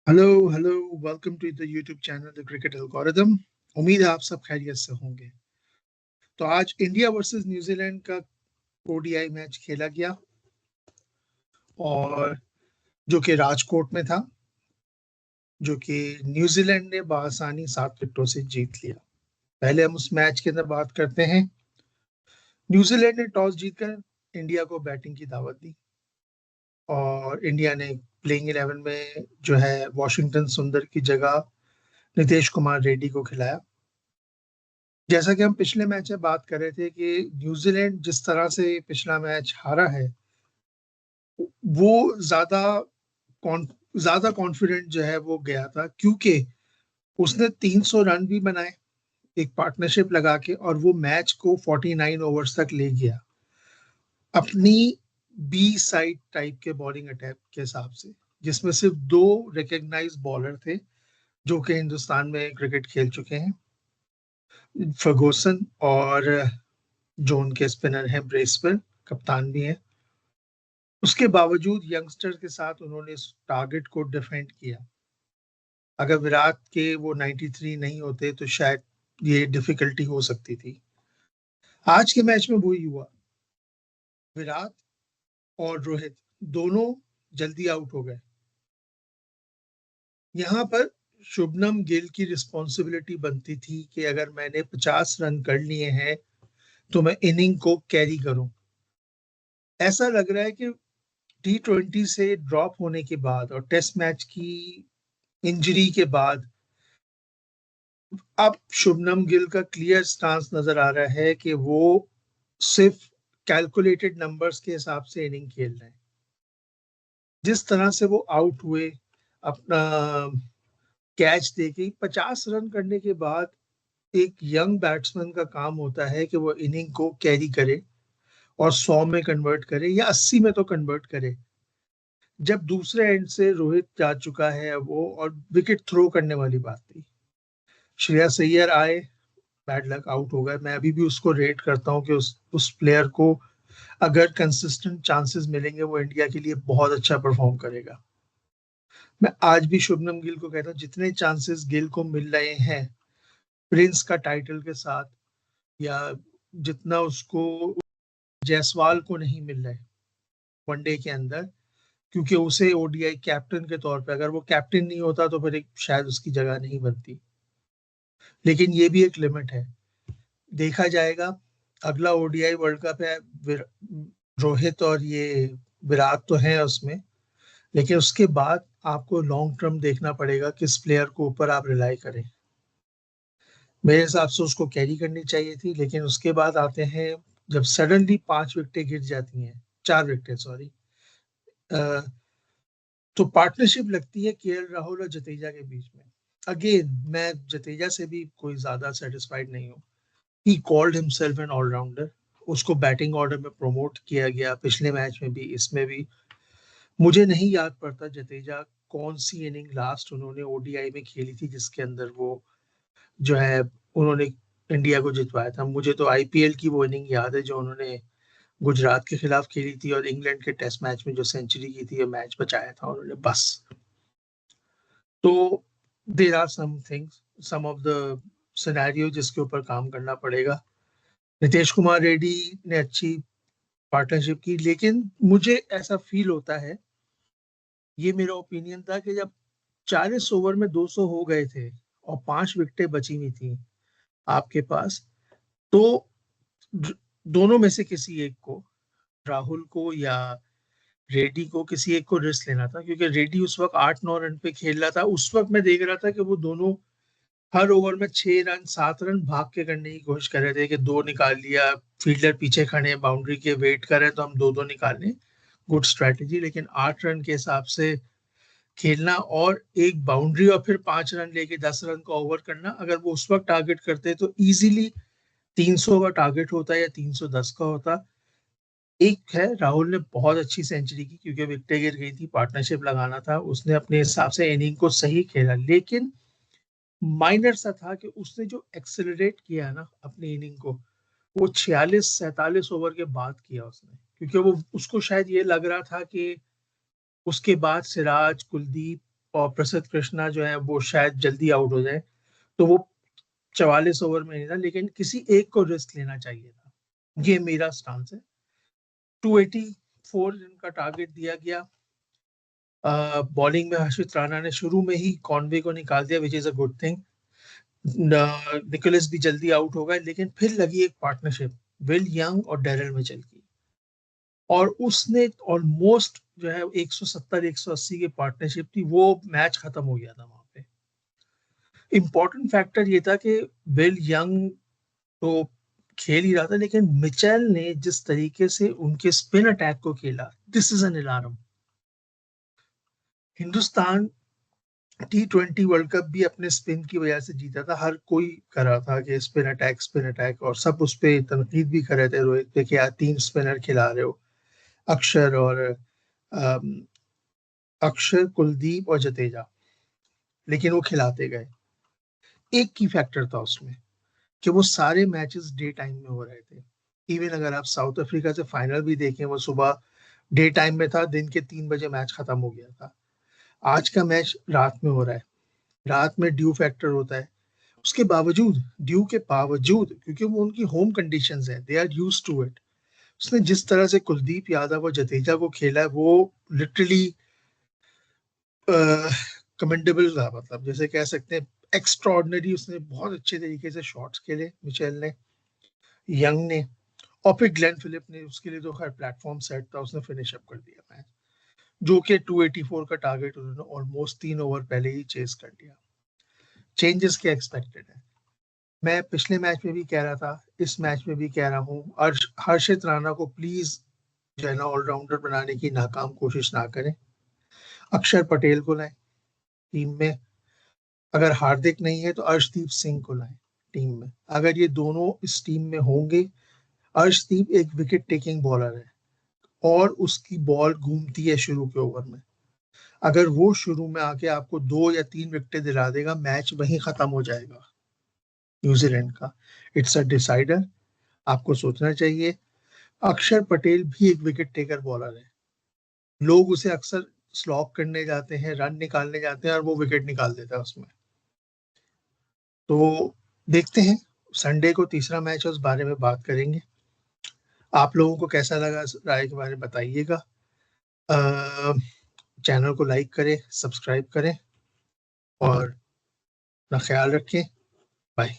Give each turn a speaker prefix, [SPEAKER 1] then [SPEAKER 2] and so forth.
[SPEAKER 1] Hello hello. Welcome to the YouTube channel the cricket algorithm. उम्मीद है आप सब खैरियत से होंगे। तो आज इंडिया वर्सेस न्यूजीलैंड का ओडीआई मैच खेला गया और जो कि राजकोट में था, जो कि न्यूजीलैंड ने बआसानी 7 विकेटों से जीत लिया। पहले हम उस मैच के अंदर बात करते हैं। न्यूजीलैंड ने टॉस जीतकर इंडिया को बैटिंग की दावत दी और इंडिया ने प्लेइंग 11 में जो है वॉशिंगटन सुंदर की जगह नितेश कुमार रेड्डी को खिलाया। जैसा कि हम पिछले मैच में बात कर रहे थे कि न्यूजीलैंड जिस तरह से पिछला मैच हारा है, वो ज्यादा कॉन ज्यादा कॉन्फिडेंट जो है वो गया था, क्योंकि उसने 300 रन भी बनाए एक पार्टनरशिप लगा के, और वो मैच को 49 ओवर्स तक ले गया अपनी बी साइड टाइप के बॉलिंग अटैक के हिसाब से, जिसमें सिर्फ 2 रिकग्नाइज बॉलर थे जो कि हिंदुस्तान में क्रिकेट खेल चुके हैं, फर्गूसन और जो उनके स्पिनर हैं ब्रेसवेल, कप्तान भी हैं। उसके बावजूद यंगस्टर के साथ उन्होंने इस टारगेट को डिफेंड किया। अगर विराट के वो 93 नहीं होते तो शायद ये डिफिकल्टी हो सकती थी। आज के मैच में वही हुआ। विराट और रोहित दोनों जल्दी आउट हो गए। यहाँ पर शुभनम गिल की रिस्पॉन्सिबिलिटी बनती थी कि अगर मैंने 50 रन कर लिए हैं तो मैं इनिंग को कैरी करूं। ऐसा लग रहा है कि T20 से ड्रॉप होने के बाद और टेस्ट मैच की इंजरी के बाद अब शुभनम गिल का क्लियर स्टांस नजर आ रहा है कि वो सिर्फ कैलकुलेटेड नंबर्स के हिसाब से इनिंग खेल रहे हैं। जिस तरह से वो आउट हुए, अपना कैच देके 50 रन करने के बाद, एक यंग बैट्समैन का काम होता है कि वो इनिंग को कैरी करे और 100 में कन्वर्ट करे या 80 में तो कन्वर्ट करे। जब दूसरे एंड से रोहित जा चुका है वो, और विकेट थ्रो करने वाली बात थी, श्रेयस अय्यर आए, बैड लक आउट हो गए। मैं अभी भी उसको रेट करता हूँ कि उस प्लेयर को अगर कंसिस्टेंट चांसेस मिलेंगे वो इंडिया के लिए बहुत अच्छा परफॉर्म करेगा। मैं आज भी शुभनम गिल को कहता हूँ, जितने चांसेस गिल को मिल रहे हैं प्रिंस का टाइटल के साथ, या जितना उसको जायसवाल को नहीं मिल रहा है वनडे के अंदर, क्योंकि उसे ओडीआई कैप्टन के तौर पे, अगर वो कैप्टन नहीं होता तो फिर शायद उसकी जगह नहीं बनती। लेकिन ये भी एक लिमिट है, देखा जाएगा। अगला ओडीआई वर्ल्ड कप है, रोहित और ये विराट तो है उसमें, लेकिन उसके बाद आपको लॉन्ग टर्म देखना पड़ेगा किस प्लेयर को ऊपर आप रिलाई करें। मेरे हिसाब से उसको कैरी करनी चाहिए थी, लेकिन उसके बाद आते हैं जब सडनली 5 विकेटें गिर जाती हैं, 4 विकेटें सॉरी, तो पार्टनरशिप लगती है केएल राहुल और जडेजा के बीच में। अगेन मैं जडेजा से भी कोई ज्यादा सेटिस्फाइड नहीं हूँ। He called himself an all rounder. उसको बैटिंग ऑर्डर में प्रमोट किया गया, पिछले मैच में भी इसमें भी। मुझे नहीं याद पड़ता जडेजा कौन सी इनिंग लास्ट उन्होंने ओडीआई में खेली थी जिसके अंदर वो जो है उन्होंने इंडिया को जितवाया था। मुझे तो आईपीएल की वो इनिंग याद है जो उन्होंने गुजरात के खिलाफ खेली थी और इंग्लैंड के टेस्ट मैच में जो सेंचुरी की थी, मैच बचाया था उन्होंने बस। तो there are some things, some of the scenario जिसके ऊपर काम करना पड़ेगा। नितेश कुमार रेड्डी ने अच्छी पार्टनरशिप की, लेकिन मुझे ऐसा फील होता है, ये मेरा ओपिनियन था कि जब 40 ओवर में 200 हो गए थे और 5 विकेटें बची हुई थी आपके पास, तो दोनों में से किसी एक को, राहुल को या रेड्डी को, किसी एक को रिस्क लेना था। क्योंकि रेड्डी उस वक्त 8-9 रन पे खेल रहा था। उस वक्त मैं देख रहा था कि वो दोनों हर ओवर में 6 रन 7 रन भाग के करने की कोशिश कर रहे थे कि दो निकाल लिया, फील्डर पीछे खड़े हैं बाउंड्री के वेट कर रहे हैं तो हम दो दो निकाल लें। गुड स्ट्रैटेजी, लेकिन 8 रन के हिसाब से खेलना और एक बाउंड्री और फिर 5 रन लेके 10 रन का ओवर करना, अगर वो उस वक्त टारगेट करते तो इजीली 300 का टारगेट होता या 310 का होता। एक है, राहुल ने बहुत अच्छी सेंचुरी की क्योंकि विकेटें गिर गई थी, पार्टनरशिप लगाना था, उसने अपने हिसाब से इनिंग को सही खेला। लेकिन माइनर सा था कि उसने जो एक्सेलरेट किया ना अपनी इनिंग को, वो 46-47 ओवर के बाद किया उसने, क्योंकि वो उसको शायद ये लग रहा था कि उसके बाद सिराज, कुलदीप और प्रसिद्ध कृष्णा जो है वो शायद जल्दी आउट हो जाए, तो वो 44 ओवर में नहीं था, लेकिन किसी एक को रिस्क लेना चाहिए था। ये मेरा स्टांस है। 284 रन का टारगेट दिया गया। बॉलिंग में हर्षित राणा ने शुरू में ही कॉनवे को निकाल दिया, which is a good thing. Nicholls भी जल्दी आउट हो गए, लेकिन फिर लगी एक पार्टनरशिप विल यंग और डेरिल मिचेल की, और उसने ऑलमोस्ट जो है 170-180 की पार्टनरशिप थी, वो मैच खत्म हो गया था वहां पे। इंपॉर्टेंट फैक्टर ये था कि विल यंग तो खेल ही रहा था, लेकिन मिचेल ने जिस तरीके से उनके स्पिन अटैक को खेला, this is an alarm. Hindustan T20 world cup भी अपने स्पिन की वजह से जीता था। हर कोई कर रहा था कि स्पिन अटैक, और सब उस पर तनकीद भी कर रहे थे रोहित पे कि यार 3 स्पिनर खिला रहे हो, अक्षर और अम, अक्षर, कुलदीप और जडेजा, लेकिन वो खिलाते गए। एक की फैक्टर था उसमें कि वो सारे मैचेस डे टाइम में हो रहे थे। इवन अगर आप साउथ अफ्रीका से फाइनल भी देखें, वो सुबह डे टाइम में था, दिन के 3 बजे मैच खत्म हो गया था। आज का मैच रात में हो रहा है, रात में ड्यू फैक्टर होता है। उसके बावजूद, ड्यू के बावजूद, क्योंकि वो उनकी होम कंडीशंस है, they are used to it, उसने जिस तरह से कुलदीप यादव और जडेजा को खेला है, वो लिटरली कमेंडेबल था। मतलब जैसे कह सकते हैं एक्स्ट्रॉर्डनरी, उसने बहुत अच्छे तरीके से शॉट्स खेले मिचेल ने, यंग ने, और फिर ग्लेन फिलिप ने, उसके लिए तो खैर प्लेटफॉर्म सेट था, उसने फिनिश अप कर दिया मैच, जो कि 284 का टारगेट उन्होंने ऑलमोस्ट 3 ओवर पहले ही चेस कर लिया। चेंजेस क्या एक्सपेक्टेड है? मैं पिछले मैच में भी कह रहा था, इस मैच में भी कह रहा हूँ, हर्षित राणा को प्लीज जो है ना ऑलराउंडर बनाने की नाकाम कोशिश ना करें। अक्षर पटेल को लाएं टीम में, अगर हार्दिक नहीं है तो अर्शदीप सिंह को लाएं टीम में। अगर ये दोनों इस टीम में होंगे, अर्शदीप एक विकेट टेकिंग बॉलर है और उसकी बॉल घूमती है शुरू के ओवर में। अगर वो शुरू में आके आपको 2 या 3 विकेट दिला देगा, मैच वहीं खत्म हो जाएगा न्यूजीलैंड का। इट्स अ डिसाइडर, आपको सोचना चाहिए। अक्षर पटेल भी एक विकेट टेकर बॉलर है, लोग उसे अक्सर स्लॉक करने जाते हैं, रन निकालने जाते हैं, और वो विकेट निकाल देता है उसमें। तो देखते हैं, संडे को तीसरा मैच है, उस बारे में बात करेंगे। आप लोगों को कैसा लगा, राय के बारे में बताइएगा। चैनल को लाइक करें, सब्सक्राइब करें और अपना ख्याल रखें। बाय।